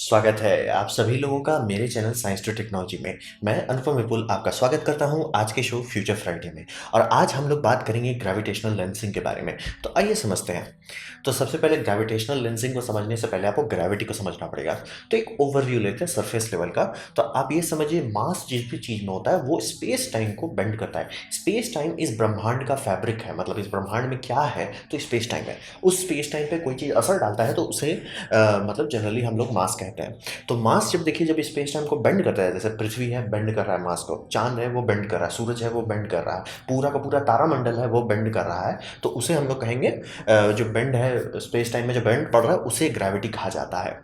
स्वागत है आप सभी लोगों का मेरे चैनल साइंस टू टेक्नोलॉजी में। मैं अनुपम विपुल आपका स्वागत करता हूं आज के शो फ्यूचर फ्राइडे में। और आज हम लोग बात करेंगे ग्रेविटेशनल लेंसिंग के बारे में। तो आइए समझते हैं। तो सबसे पहले ग्रेविटेशनल लेंसिंग को समझने से पहले आपको ग्रेविटी को समझना पड़ेगा। तो एक ओवरव्यू लेते हैं सरफेस लेवल का। तो आप ये समझिए, मास जिस भी चीज़ में होता है वो स्पेस टाइम को बेंड करता है। स्पेस टाइम इस ब्रह्मांड का फैब्रिक है, मतलब इस ब्रह्मांड में क्या है तो स्पेस टाइम है। उस स्पेस टाइम पे कोई चीज़ असर डालता है तो उसे मतलब जनरली हम लोग मास कहते हैं। तो मास जब देखिए, जब स्पेस टाइम को बेंड करता है, जैसे पृथ्वी है बेंड कर रहा है मास को, चांद है वो बेंड कर रहा है, सूरज है वो बेंड कर रहा है, पूरा का पूरा तारामंडल है वो बेंड कर रहा है, तो उसे हम लोग कहेंगे जो बेंड है स्पेस टाइम में, जो बेंड पड़ रहा है उसे ग्रेविटी कहा जाता है।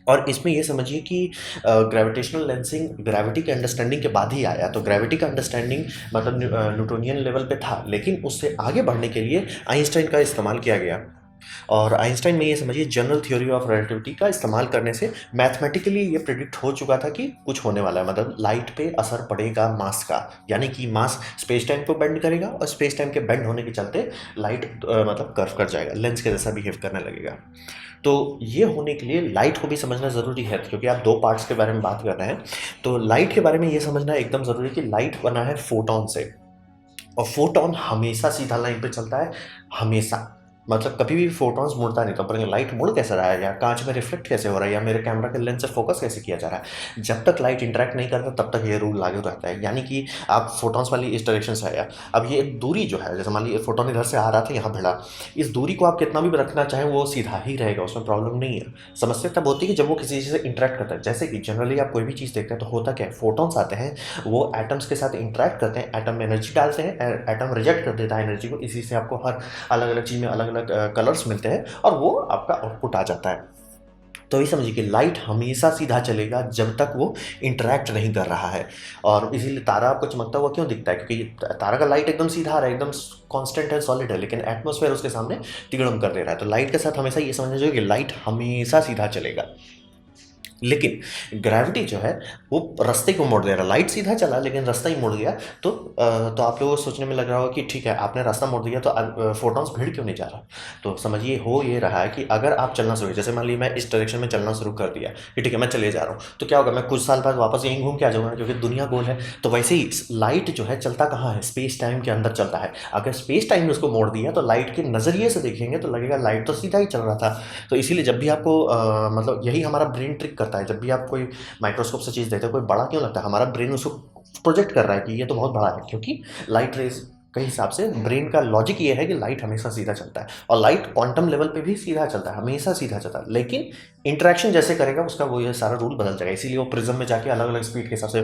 और इसमें ये समझिए कि ग्रेविटेशनल लेंसिंग ग्रेविटी के अंडरस्टैंडिंग के बाद ही आया। तो ग्रेविटी का अंडरस्टैंडिंग मतलब न्यूटोनियन लेवल पे था, लेकिन उससे आगे बढ़ने के लिए आइंस्टाइन का इस्तेमाल किया गया। और आइंस्टाइन में ये समझिए जनरल थ्योरी ऑफ रिलेटिविटी का इस्तेमाल करने से मैथमेटिकली ये प्रिडिक्ट हो चुका था कि कुछ होने वाला है, मतलब लाइट पे असर पड़ेगा मास का, यानी कि मास स्पेस टाइम को बेंड करेगा और स्पेस टाइम के बेंड होने के चलते लाइट मतलब कर्व कर जाएगा, लेंस के जैसा बिहेव करने लगेगा। तो ये होने के लिए लाइट को भी समझना ज़रूरी है, क्योंकि आप दो पार्ट्स के बारे में बात कर रहे हैं। तो लाइट के बारे में ये समझना एकदम ज़रूरी है कि लाइट बना है फोटॉन से, और फोटॉन हमेशा सीधा लाइन पे चलता है, हमेशा। मतलब कभी भी फोटॉन्स मुड़ता नहीं था, पर लाइट मुड़ कैसे रहा है, या कांच में रिफ्लेक्ट कैसे हो रहा है, या मेरे कैमरा के लेंस से फोकस कैसे किया जा रहा है, जब तक लाइट इंटरेक्ट नहीं करता तब तक ये रूल लागू रहता है। यानी कि आप फोटॉन्स वाली इस डायरेक्शन से आया, अब ये एक दूरी जो है, जैसे मान लीजिए फोटोन इधर से आ रहा था यहाँ भिड़ा, इस दूरी को आप कितना भी रखना चाहें वो सीधा ही रहेगा, उसमें प्रॉब्लम नहीं है। समस्या तब होती है कि जब वो किसी चीज़ से इंटरेक्ट करता है। जैसे कि जनरली आप कोई भी चीज़ देखते हैं तो होता क्या है, फोटॉन्स आते हैं, वो एटम्स के साथ इंटरेक्ट करते हैं, एटम में एनर्जी डालते हैं, एटम रिजेक्ट कर देता है एनर्जी को, इसी से आपको हर अलग अलग चीज़ में अलग अलग कलर्स मिलते हैं और वो आपका आउटपुट आ जाता है। तो ये समझिए कि लाइट हमेशा सीधा चलेगा जब तक वो इंटरेक्ट नहीं कर रहा है। और इसीलिए तारा आपको चमकता हुआ क्यों दिखता है, क्योंकि तारा का लाइट एकदम सीधा आ रहा है, एकदम कांस्टेंट है, सॉलिड है, लेकिन एटमॉस्फेयर उसके सामने तिगड़म कर दे रहा है। तो लाइट के साथ हमेशा ये समझना चाहिए कि लाइट हमेशा सीधा चलेगा। लेकिन ग्रेविटी जो है वो रास्ते को मोड़ दे रहा है। लाइट सीधा चला लेकिन रास्ता ही मुड़ गया। तो आप लोगों को सोचने में लग रहा होगा कि ठीक है आपने रास्ता मोड़ दिया तो फोटॉन्स भीड़ क्यों नहीं जा रहा। तो समझिए हो ये रहा है कि अगर आप चलना शुरू, जैसे मान लीजिए मैं इस डायरेक्शन में चलना शुरू कर दिया कि ठीक है मैं चले जा रहा हूँ, तो क्या होगा, मैं कुछ साल बाद वापस यहीं घूम के आ जाऊँगा, क्योंकि दुनिया गोल है। तो वैसे ही लाइट जो है चलता कहाँ है, स्पेस टाइम के अंदर चलता है। अगर स्पेस टाइम ने उसको मोड़ दिया तो लाइट के नज़रिए से देखेंगे तो लगेगा लाइट तो सीधा ही चल रहा था। तो इसीलिए जब भी आपको मतलब यही हमारा ब्रेन ट्रिक करता है, जब भी आप कोई माइक्रोस्कोप से चीज़ देखते हैं, कोई बड़ा क्यों लगता है, हमारा ब्रेन उसको प्रोजेक्ट कर रहा है कि ये तो बहुत बड़ा है, क्योंकि लाइट रेज के हिसाब से ब्रेन का लॉजिक ये है कि लाइट हमेशा सीधा चलता है। और लाइट क्वांटम लेवल पे भी सीधा चलता है, हमेशा सीधा चलता है, लेकिन इंटरेक्शन जैसे करेगा उसका वो ये सारा रूल बदल जाएगा, इसीलिए वो प्रिज्म में जाके अलग अलग स्पीड के हिसाब से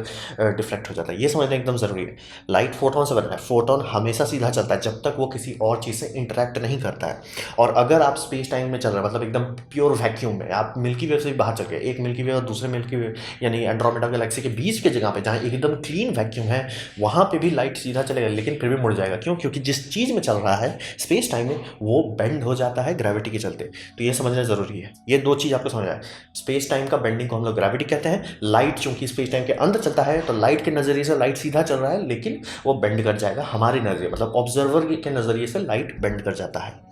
डिफ्लेक्ट हो जाता है। ये समझना एकदम ज़रूरी है। लाइट फोटोन से बना है, फोटोन हमेशा सीधा चलता है जब तक वो किसी और चीज़ से इंटरेक्ट नहीं करता है। और अगर आप स्पेस टाइम में चल रहे हैं, मतलब एकदम प्योर वैक्यूम में, आप मिल्की वे से भी बाहर चल गए, एक मिल्की वे और दूसरे मिल्की वे यानी एंड्रोमेडा गैलेक्सी के बीच के जगह पे जहाँ एकदम क्लीन वैक्यूम है, वहाँ पे भी लाइट सीधा चलेगा, लेकिन फिर भी मुड़ जाएगा। क्यों? क्योंकि जिस चीज़ में चल रहा है स्पेस टाइम में वो बेंड हो जाता है ग्रेविटी के चलते। तो ये समझना ज़रूरी है, ये दो चीज़ आपको समझ आए। स्पेस टाइम का बेंडिंग को हम लोग ग्रेविटी कहते हैं। लाइट चूंकि स्पेस टाइम के अंदर चलता है तो लाइट के नज़रिए से लाइट सीधा चल रहा है, लेकिन वो बेंड कर जाएगा हमारे नज़रिए, मतलब ऑब्जर्वर के नज़रिए से लाइट बेंड कर जाता है।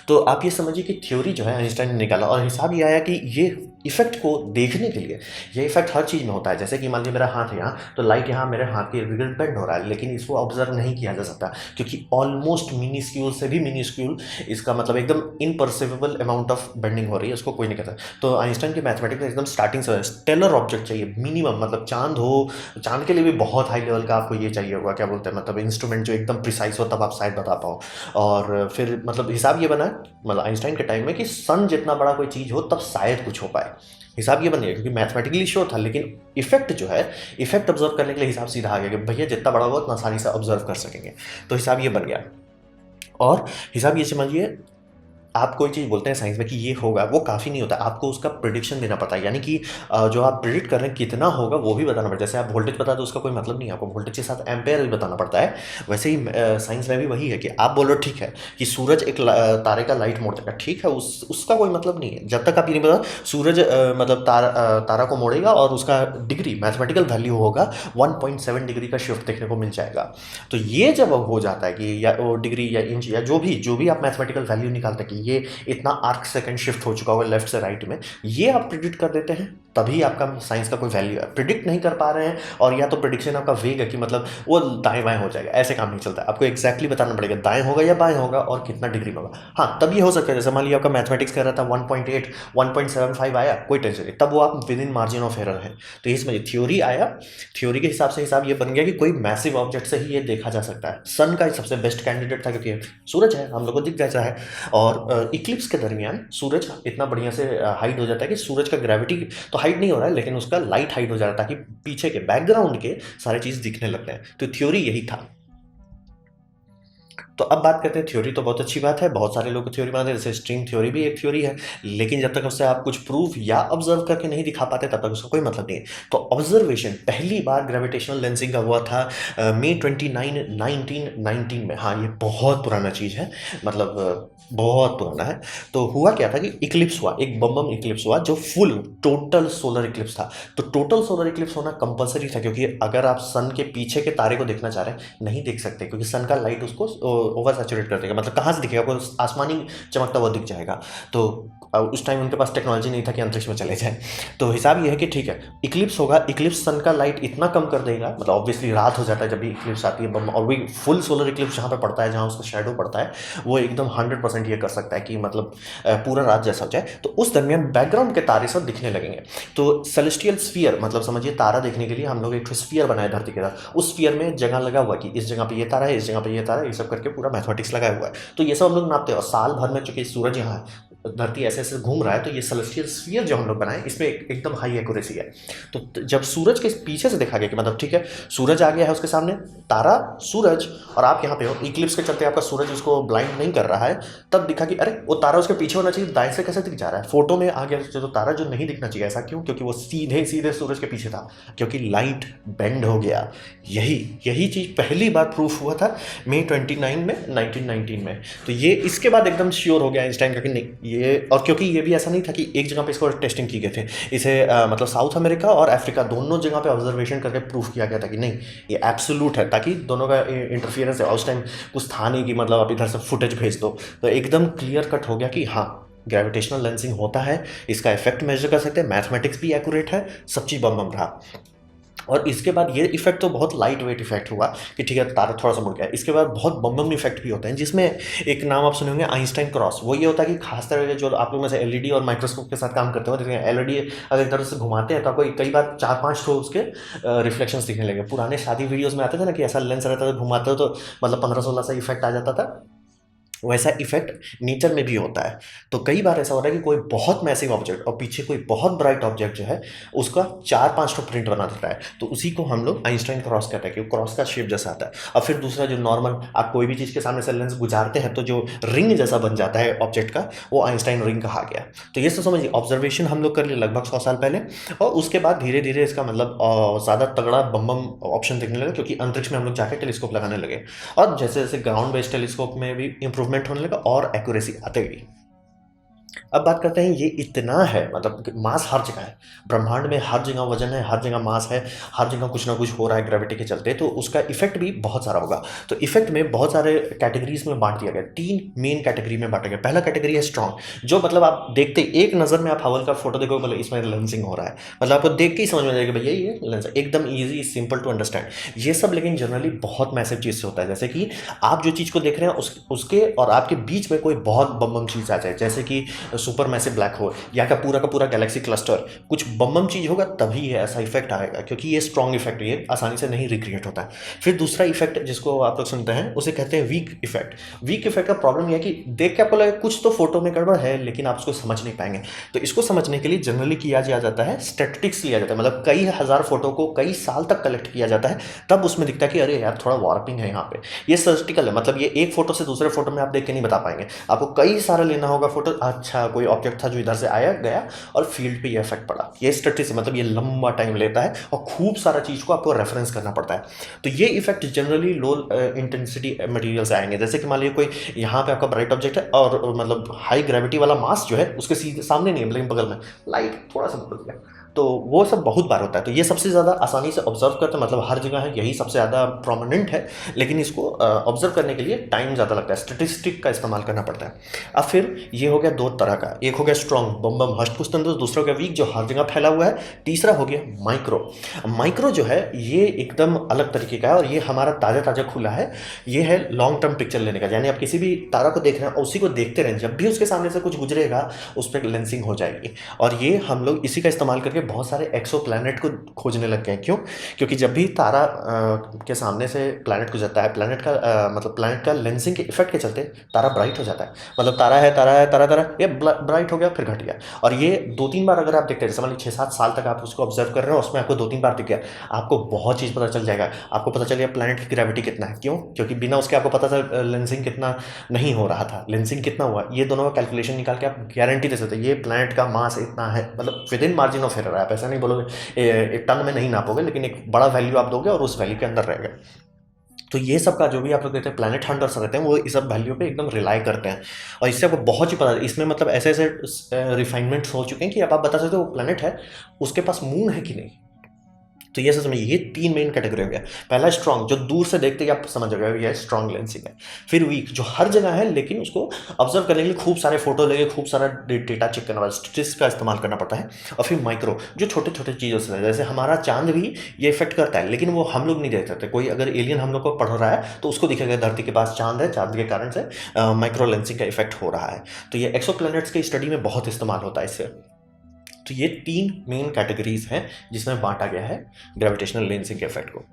तो आप ये समझिए कि थ्योरी जो है आइंस्टाइन ने निकाला, और हिसाब ये आया कि ये इफेक्ट को देखने के लिए, ये इफेक्ट हर चीज़ में होता है। जैसे कि मान लीजिए मेरा हाथ है यहाँ, तो लाइट यहाँ मेरे हाथ के इर्द गिर्द बेंड हो रहा है, लेकिन इसको ऑब्जर्व नहीं किया जा सकता, क्योंकि ऑलमोस्ट मिनीस्क्यूल से भी मिनीस्क्यूल, इसका मतलब एकदम इनपरसिवेबल अमाउंट ऑफ बेंडिंग हो रही है, उसको कोई नहीं कहता। तो आइंस्टाइन के मैथमेटिक्स में एकदम स्टार्टिंग से स्टेलर ऑब्जेक्ट चाहिए मिनिमम, मतलब चांद हो, चांद के लिए भी बहुत हाई लेवल का आपको ये चाहिए होगा, क्या बोलते हैं, मतलब इंस्ट्रूमेंट जो एकदम प्रिसाइज हो, तब आप शायद बता पाओ। और फिर मतलब हिसाब ये बना, मतलब आइंस्टाइन के टाइम में, कि सन जितना बड़ा कोई चीज़ हो तब शायद कुछ हो पाए। हिसाब ये बन गया, क्योंकि मैथमेटिकली श्योर था, लेकिन इफेक्ट जो है, इफेक्ट ऑब्जर्व करने के लिए हिसाब सीधा आ गया कि भैया जितना बड़ा हो उतना आसानी से ऑब्जर्व कर सकेंगे। तो हिसाब ये बन गया। और हिसाब ये समझिए, आप कोई चीज़ बोलते हैं साइंस में कि ये होगा, वो काफ़ी नहीं होता, आपको उसका प्रिडिक्शन देना पड़ता है। यानी कि जो आप प्रिडिक्ट कर रहे हैं कितना होगा वो भी बताना पड़ता है। जैसे आप वोल्टेज बता दो उसका कोई मतलब नहीं है, आपको वोल्टेज के साथ एम्पेयर भी बताना पड़ता है। वैसे ही साइंस में भी वही है कि आप बोलो ठीक है कि सूरज एक तारे का लाइट मोड़ देगा, ठीक है, उसका कोई मतलब नहीं है जब तक आप ये नहीं बता सूरज मतलब तारा को मोड़ेगा और उसका डिग्री मैथमेटिकल वैल्यू होगा 1.7 डिग्री का शिफ्ट देखने को मिल जाएगा। तो ये जब हो जाता है कि या वो डिग्री या इंच या जो भी आप मैथमेटिकल वैल्यू निकालते हैं कि ये इतना आर्क सेकंड शिफ्ट हो चुका होगा लेफ्ट से राइट में, ये आप प्रिडिक्ट कर देते हैं, तभी आपका साइंस का कोई वैल्यू है। प्रिडिक्ट नहीं कर पा रहे हैं और या तो प्रिडिक्शन आपका वेग है कि मतलब वो दाएं बाएं हो जाएगा, ऐसे काम नहीं चलता है। आपको एक्जैक्टली बताना पड़ेगा दाएं होगा या बाएं होगा और कितना डिग्री में होगा। हाँ, तब ये हो सकता है जैसे मान लीजिए आपका मैथमेटिक्स कर रहा था 1.8 1.75 आया, कोई टेंशन नहीं, तब वो आप with in margin of error है। तो ये समझिए थ्योरी आया, थ्योरी के हिसाब से हिसाब ये बन गया कि कोई मैसिव ऑब्जेक्ट से ही ये देखा जा सकता है। सन का सबसे बेस्ट कैंडिडेट था क्योंकि सूरज है, हम लोग को दिख जाता है, और इक्लिप्स के दरमियान सूरज इतना बढ़िया से हाइड हो जाता है कि सूरज का ग्रेविटी तो हाइड नहीं हो रहा है लेकिन उसका लाइट हाइड हो जा रहा है, ताकि पीछे के बैकग्राउंड के सारी चीज दिखने लगते हैं। तो थ्योरी यही था। तो अब बात करते हैं, थ्योरी तो बहुत अच्छी बात है, बहुत सारे लोग थ्योरी मानते हैं, जैसे स्ट्रिंग थ्योरी भी एक थ्योरी है, लेकिन जब तक उससे आप कुछ प्रूफ या ऑब्जर्व करके नहीं दिखा पाते तब तक उसका कोई मतलब नहीं है। तो ऑब्जर्वेशन पहली बार ग्रेविटेशनल लेंसिंग का हुआ था मई 29 1919 में। हाँ, ये बहुत पुराना चीज़ है, मतलब बहुत पुराना है। तो हुआ क्या था कि इक्लिप्स हुआ, एक बम इक्लिप्स हुआ जो फुल टोटल सोलर इक्लिप्स था। तो टोटल सोलर इक्लिप्स होना कंपलसरी था, क्योंकि अगर आप सन के पीछे के तारे को देखना चाह रहे हैं नहीं देख सकते, क्योंकि सन का लाइट उसको ओवर सैचुरेट कर देगा, मतलब कहाँ से दिखेगा, आपको आसमानी चमकता हुआ दिख जाएगा। तो उस टाइम उनके पास टेक्नोलॉजी नहीं था कि अंतरिक्ष में चले जाए। तो हिसाब ये है कि ठीक है इक्लिप्स होगा, इक्लिप्स सन का लाइट इतना कम कर देगा, मतलब ऑब्वियसली रात हो जाता है जब भी इक्लिप्स आती है बम, और भी फुल सोलर इक्लिप्स जहाँ पे पड़ता है, जहाँ उसका शेडो पड़ता है, वो एकदम 100% ये कर सकता है कि मतलब पूरा रात जैसा हो जाए। तो उस दरमियान बैकग्राउंड के तारे सब दिखने लगेंगे। तो सेलेस्टियल स्फीयर, मतलब समझिए तारा देखने के लिए हम लोग एक स्फीयर बनाए धरती के साथ, उस स्फीयर में जगह लगा हुआ कि इस जगह पे ये तारा है, इस जगह पे ये तारा है, ये सब करके पूरा मैथमेटिक्स लगाया हुआ है। तो ये सब हम लोग नापते हैं, और साल भर में चूंकि सूरज यहाँ है, धरती ऐसे ऐसे घूम रहा है, तो ये सेलेस्टियल स्फीयर जो हम लोग बनाए इसमें एकदम हाई एक्यूरेसी है। तो जब सूरज के पीछे से देखा गया कि मतलब ठीक है सूरज आ गया है उसके सामने, तारा सूरज और आप यहाँ पे हो, इक्लिप्स के चलते आपका सूरज उसको ब्लाइंड नहीं कर रहा है, तब दिखा कि अरे वो तारा उसके पीछे होना चाहिए, दाएं से कैसे दिख जा रहा है। फोटो में आ गया जो तारा जो नहीं दिखना चाहिए। ऐसा क्यों? क्योंकि वो सीधे सीधे सूरज के पीछे था, क्योंकि लाइट बेंड हो गया। यही चीज़ पहली बार प्रूफ हुआ था मई 29 में 1919 में। तो ये इसके बाद एकदम श्योर हो गया आइंस्टाइन का कि नहीं ये, और क्योंकि ये भी ऐसा नहीं था कि एक जगह पे इसको टेस्टिंग की गए थे, इसे मतलब साउथ अमेरिका और अफ्रीका दोनों जगह पे ऑब्जर्वेशन करके प्रूफ किया गया था कि नहीं ये एब्सोल्यूट है, ताकि दोनों का इंटरफियरेंस है। उस टाइम कुछ था नहीं कि मतलब आप इधर से फुटेज भेज दो, तो एकदम क्लियर कट हो गया कि हाँ ग्रेविटेशनल लेंसिंग होता है, इसका इफेक्ट मेजर कर सकते हैं, मैथमेटिक्स भी एक्यूरेट है, सब चीज़ बम बम रहा। और इसके बाद ये इफेक्ट तो बहुत लाइट वेट इफेक्ट हुआ कि ठीक है तारा थोड़ा सा मुड़ गया। इसके बाद बहुत बम बम इफेक्ट भी होते हैं, जिसमें एक नाम आप सुने होंगे आइंस्टाइन क्रॉस। वो ये होता है कि खास तरह के जो आप लोग में से एलईडी और माइक्रोस्कोप के साथ काम करते हो, जैसे एलईडी अगर एक तरह से घुमाते हैं तो आपको कई बार 4-5 ठो उसके रिफ्लेक्शंस दिखने लगे। पुराने शादी वीडियोज में आते थे ना कि ऐसा लेंस रहता था, घुमाते हो तो मतलब 15-16 सा इफेक्ट आ जाता था, वैसा इफेक्ट नेचर में भी होता है। तो कई बार ऐसा होता है कि कोई बहुत मैसिव ऑब्जेक्ट और पीछे कोई बहुत ब्राइट ऑब्जेक्ट जो है उसका 4-5 ठो प्रिंट बना देता है, तो उसी को हम लोग आइंस्टाइन क्रॉस कहते हैं कि क्रॉस का शेप जैसा आता है। और फिर दूसरा जो नॉर्मल आप कोई भी चीज़ के सामने से लेंस गुजारते हैं तो जो रिंग जैसा बन जाता है ऑब्जेक्ट का, वो आइंस्टाइन रिंग कहा गया। तो ये सब समझिए ऑब्जर्वेशन हम लोग कर लिए लगभग 100 साल पहले, और उसके बाद धीरे धीरे इसका मतलब ज़्यादा तगड़ा बम बम ऑप्शन दिखने लगा, क्योंकि अंतरिक्ष में हम लोग जाकर टेलीस्कोप लगाने लगे, और जैसे जैसे ग्राउंड बेस्ड टेलीस्कोप में भी इंप्रूवमेंट होने लगा और एक्यूरेसी आते गई। अब बात करते हैं, ये इतना है मतलब मास हर जगह है, ब्रह्मांड में हर जगह वजन है, हर जगह मास है, हर जगह कुछ ना कुछ हो रहा है ग्रेविटी के चलते, तो उसका इफेक्ट भी बहुत सारा होगा। तो इफेक्ट में बहुत सारे कैटेगरीज में बांट दिया गया, 3 मेन कैटेगरी में बांटा गया। पहला कैटेगरी है स्ट्रॉन्ग, जो मतलब आप देखते एक नज़र में आप हवल का फोटो देखो बोले इसमें लेंसिंग हो रहा है, मतलब आपको देख के ही समझ में जाएगा भैया ये लेंस, एकदम ईजी सिंपल टू अंडरस्टैंड। ये सब लेकिन जनरली बहुत मैसिव चीज़ से होता है, जैसे कि आप जो चीज़ को देख रहे हैं उसके और आपके बीच में कोई बहुत बम चीज़ आ जाए, जैसे कि सुपर मैसिव ब्लैक होल या का पूरा गैलेक्सी क्लस्टर, कुछ बम चीज होगा तभी ये ऐसा इफेक्ट आएगा, क्योंकि ये स्ट्रॉन्ग इफेक्ट, ये आसानी से नहीं रिक्रिएट होता है। फिर दूसरा इफेक्ट जिसको आप लोग सुनते हैं उसे कहते हैं वीक इफेक्ट। वीक इफेक्ट का प्रॉब्लम यह है कि देख के आपको लगेगा कुछ तो फोटो में गड़बड़ है, लेकिन आप उसको समझ नहीं पाएंगे। तो इसको समझने के लिए जनरली किया जाता है स्टैटिस्टिक्स लिया जाता है, मतलब कई हजार फोटो को कई साल तक कलेक्ट किया जाता है, तब उसमें दिखता है कि अरे यार थोड़ा वार्पिंग है यहाँ पे। ये स्टैटिस्टिकल है, मतलब ये एक फोटो से दूसरे फोटो में आप देख के नहीं बता पाएंगे, आपको कई सारा लेना होगा फोटो। अच्छा कोई ऑब्जेक्ट था जो इधर से आया गया और फील्ड पे ये इफेक्ट पड़ा, ये स्टैटिस्टिक्स मतलब ये लंबा टाइम लेता है और खूब सारा चीज को आपको रेफरेंस करना पड़ता है। तो ये effect generally low intensity material से आएंगे, जैसे कि मान लीजिए कोई यहाँ पे आपका ब्राइट ऑब्जेक्ट है और मतलब हाई ग्रेविटी वाला मास जो है उसके सीधे सामने नहीं है लेकिन बगल में लाइट थोड़ा सा बदल गया, तो वो सब बहुत बार होता है। तो ये सबसे ज़्यादा आसानी से ऑब्जर्व करते हैं, मतलब हर जगह है, यही सबसे ज़्यादा प्रोमिनेंट है, लेकिन इसको ऑब्जर्व करने के लिए टाइम ज़्यादा लगता है, स्टेटिस्टिक का इस्तेमाल करना पड़ता है। अब फिर ये हो गया दो तरह का, एक हो गया स्ट्रॉन्ग बम बम हष्ट पुष्ट तंदुरुस्त, दूसरा हो गया वीक जो हर जगह फैला हुआ है, तीसरा हो गया माइक्रो। माइक्रो जो है ये एकदम अलग तरीके का है और ये हमारा ताज़ा ताज़ा खुला है। ये है लॉन्ग टर्म पिक्चर लेने का, यानी आप किसी भी तारा को देख रहे हैं और उसी को देखते रहें, जब भी उसके सामने से कुछ गुजरेगा उस पर लेंसिंग हो जाएगी। और ये हम लोग इसी का इस्तेमाल करके बहुत सारे एक्सो प्लैनेट को खोजने लग गए हैं। क्यों? क्योंकि जब भी तारा के सामने से प्लैनेट गुजरता है, प्लैनेट का मतलब प्लैनेट का लेंसिंग के इफेक्ट के चलते तारा ब्राइट हो जाता है। मतलब तारा है, तारा है, तारा तारा, ये ब्राइट हो गया फिर घट गया। और ये 2-3 बार अगर आप देखते हैं, जैसे मान लीजिए 6-7 साल तक आप उसको ऑब्जर्व कर रहे हो, उसमें आपको 2-3 बार दिख गया, आपको बहुत चीज़ पता चल जाएगा। आपको पता चलेगा प्लैनेट की ग्रेविटी कितना है। क्यों? क्योंकि बिना उसके आपको पता था लेंसिंग कितना नहीं हो रहा था, लेंसिंग कितना हुआ, ये दोनों का कैलकुलेशन निकाल के आप गारंटी दे सकते हैं ये प्लैनेट का मास इतना है, मतलब with in margin of error. आप ऐसा नहीं बोलोगे, एक टन में नहीं नापोगे, लेकिन एक बड़ा वैल्यू आप दोगे और उस वैल्यू के अंदर रहेगा। तो ये सब का जो भी आप लोग कहते हैं प्लैनेट हंटर्स रहते हैं, वो इस सब वैल्यू पे एकदम रिलाई करते हैं। और इससे आपको बहुत ही पता है, इसमें मतलब ऐसे ऐसे रिफाइनमेंट्स हो चुके हैं कि अब आप बता सकते हो वो प्लैनेट है, उसके पास मून है कि नहीं। तो ये समझिए, ये 3 मेन कैटेगरी हो गया। पहला स्ट्रॉन्ग, जो दूर से देखते ही आप समझ गए ये स्ट्रॉन्ग लेंसिंग है। फिर वीक, जो हर जगह है लेकिन उसको ऑब्जर्व करने के लिए खूब सारे फोटो लेके खूब सारा डेटा चेक करना पड़ता है, स्टेटिस्टिक्स का इस्तेमाल करना पड़ता है। और फिर माइक्रो, जो छोटे छोटे चीज़ों से, जैसे हमारा चांद भी ये इफेक्ट करता है, लेकिन वो हम लोग नहीं देख सकते। कोई अगर एलियन हम लोग को पढ़ रहा है तो उसको दिखेगा धरती के पास चांद है, चांद के कारण से माइक्रो लेंसिंग का इफेक्ट हो रहा है। तो ये एक्सो प्लैनेट्स की स्टडी में बहुत इस्तेमाल होता है इससे। तो ये 3 मेन कैटेगरीज हैं जिसमें बांटा गया है ग्रेविटेशनल लेंसिंग के इफेक्ट को।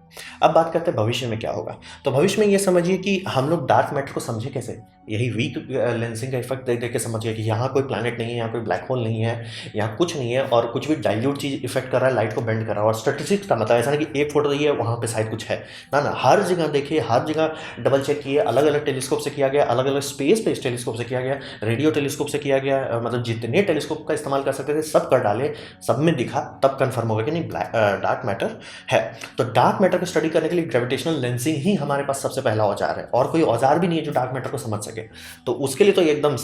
अब बात करते हैं भविष्य में क्या होगा। तो भविष्य में ये समझिए कि हम लोग डार्क मैटर को समझे कैसे, यही वीक लेंसिंग का इफेक्ट देख देख के समझिए कि यहाँ कोई प्लैनेट नहीं है, यहाँ कोई ब्लैक होल नहीं है, यहाँ कुछ नहीं है, और कुछ भी डाइल्यूट चीज़ इफेक्ट कर रहा है, लाइट को बेंड कर रहा है। और स्टैटिस्टिक्स का मतलब ऐसा नहीं कि एक फोटो दी है वहाँ पे शायद कुछ है, ना ना, हर जगह देखिए, हर जगह डबल चेक किए, अलग अलग टेलीस्कोप से किया गया, अलग अलग स्पेस पे इस टेलीस्कोप से किया गया, रेडियो टेलीस्कोप से किया गया, मतलब जितने टेलीस्कोप का इस्तेमाल कर सकते थे सब कर डाले, सब में दिखा, तब कंफर्म होगा कि नहीं डार्क मैटर है। तो डार्क मैटर को स्टडी करने के लिए ग्रेविटेशनल लेंसिंग ही हमारे पास सबसे पहला औजार है, और कोई औजार भी नहीं है जो डार्क मैटर को समझ सके। तो उसके लिए तो एकदम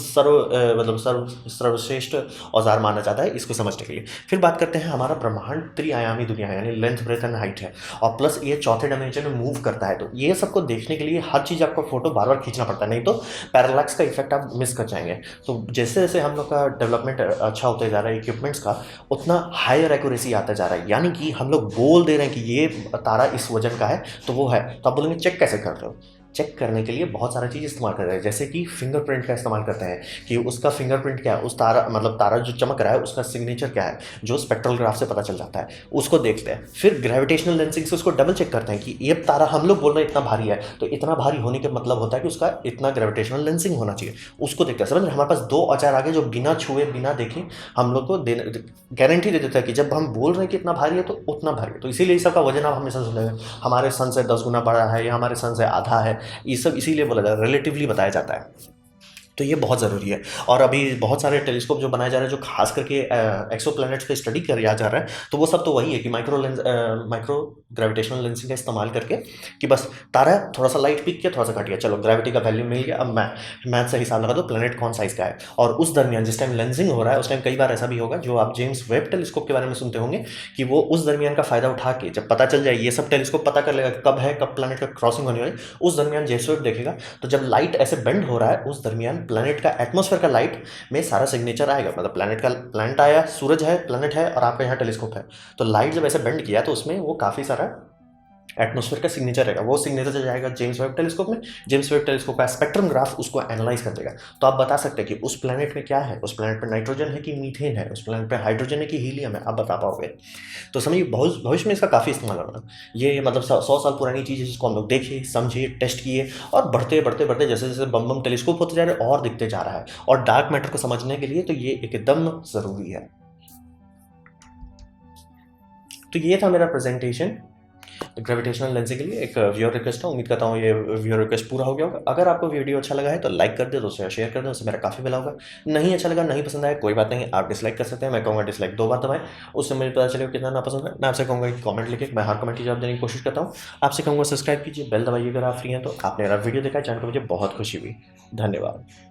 सर्वश्रेष्ठ औजार माना जाता है इसको समझने के लिए। फिर बात करते हैं, हमारा ब्रह्मांड त्रिआयामी दुनिया है, यानी लेंथ ब्रेथ एंड हाइट है, और प्लस ये चौथे डायमेंशन में मूव करता है। तो ये सबको देखने के लिए हर चीज़ आपको फोटो बार बार खींचना पड़ता है, नहीं तो पैरालैक्स का इफेक्ट आप मिस कर जाएंगे। तो जैसे जैसे हम लोग का डेवलपमेंट अच्छा होते जा रहा है इक्विपमेंट्स का, उतना हायर एक्यूरेसी आता जा रहा है। यानी कि हम लोग बोल दे रहे हैं कि ये तारा इस वजन का है तो वो है, तो आप बोलेंगे चेक कैसे कर रहे हो। चेक करने के लिए बहुत सारा चीज़ इस्तेमाल कर रहे हैं, जैसे कि फिंगरप्रिंट का इस्तेमाल करते हैं कि उसका फिंगरप्रिंट क्या है, उस तारा मतलब तारा जो चमक रहा है उसका सिग्नेचर क्या है, जो स्पेक्ट्रल ग्राफ से पता चल जाता है, उसको देखते हैं। फिर ग्रेविटेशनल लेंसिंग से उसको डबल चेक करते हैं कि ये तारा हम लोग बोल रहे हैं इतना भारी है, तो इतना भारी होने का मतलब होता है कि उसका इतना ग्रेविटेशनल लेंसिंग होना चाहिए, उसको देखते हैं। समझ रहे, हमारे पास 2 औजार आगे जो बिना छुए बिना देखे हम लोग को गारंटी दे देता है कि जब हम बोल रहे हैं कि इतना भारी है तो उतना भारी है। तो इसीलिए इस सब का वजन आप हमेशा सुनेंगे, हमारे सन से 10 गुना बड़ा है या हमारे सन से आधा है, ये सब इसीलिए बोला जाता है, रिलेटिवली बताया जाता है। तो ये बहुत ज़रूरी है। और अभी बहुत सारे टेलीस्कोप जो बनाए जा रहे हैं जो खास करके एक्सो प्लैनेट्स पे स्टडी किया जा रहा है, तो वो सब तो वही है कि माइक्रो ग्रेविटेशनल लेंसिंग का इस्तेमाल करके कि बस तारा थोड़ा सा लाइट पिक किया, थोड़ा सा घट गया, चलो ग्रेविटी का वैल्यू मिल गया, अब मैथ से हिसाब लगा दो प्लैनेट कौन साइज़ का है। और उस दरमियान जिस टाइम लेंसिंग हो रहा है उस टाइम कई बार ऐसा भी होगा, जो आप जेम्स वेब टेलीस्कोप के बारे में सुनते होंगे, कि वो उस दरमियान का फ़ायदा उठा के जब पता चल जाए, ये सब टेलीस्कोप पता कर लेगा कब है, कब प्लैनेट का क्रॉसिंग होने वाली, उस दरमियान जेम्स वेब देखेगा, तो जब लाइट ऐसे बेंड हो रहा है उस दरमियान प्लैनेट का एटमॉस्फेयर का लाइट में सारा सिग्नेचर आएगा। मतलब प्लैनेट आया, सूरज है, प्लैनेट है, और आपका यहाँ टेलीस्कोप है, तो लाइट जब ऐसे बेंड किया तो उसमें वो काफ़ी सारा एटमॉस्फेयर का सिग्नेचर रहेगा। वो सिग्नेचर चल जाएगा जेम्स वेब टेलीस्कोप में, जेम्स वेब टेलीस्कोप का स्पेक्ट्रम ग्राफ उसको एनालाइज कर देगा। तो आप बता सकते हैं कि उस प्लैनेट में क्या है, उस प्लैनेट पर नाइट्रोजन है कि मीथेन है, उस प्लैनेट पर हाइड्रोजन है कि हीलियम है, आप बता पाओगे। तो समझिए भविष्य में इसका काफ़ी इस्तेमाल होगा। ये मतलब 100 साल पुरानी चीज़ है जिसको हम लोग देखे, समझे, टेस्ट किए, और बढ़ते बढ़ते बढ़ते जैसे जैसे बम बम टेलीस्कोप होते जा रहे हैं और दिखते जा रहा है। और डार्क मैटर को समझने के लिए तो ये एकदम ज़रूरी है। तो ये था मेरा प्रेजेंटेशन ग्रेविटेशनल लेंसिंग के लिए। एक व्यूअर रिक्वेस्ट है, उम्मीद करता हूँ ये व्यूअर रिक्वेस्ट पूरा हो गया होगा। अगर आपको वीडियो अच्छा लगा है तो लाइक कर दे, दोस्तों शेयर कर दे, उससे मेरा काफ़ी भला होगा। नहीं अच्छा लगा, नहीं पसंद आया, कोई बात नहीं, आप डिसलाइक कर सकते हैं। मैं कहूँगा डिसलाइक 2 बार दबाएं, उससे मुझे पता चलेगा कितना ना पसंद है। मैं आपसे कहूँगा कि कमेंट लिखे, मैं हर कमेंट की जवाब देने की कोशिश करता हूँ। आपसे कहूँगा सब्सक्राइब कीजिए, बेल दबाइए अगर आप फ्री हैं तो। आपने मेरा वीडियो देखा, चैनल पर मुझे बहुत खुशी हुई। धन्यवाद।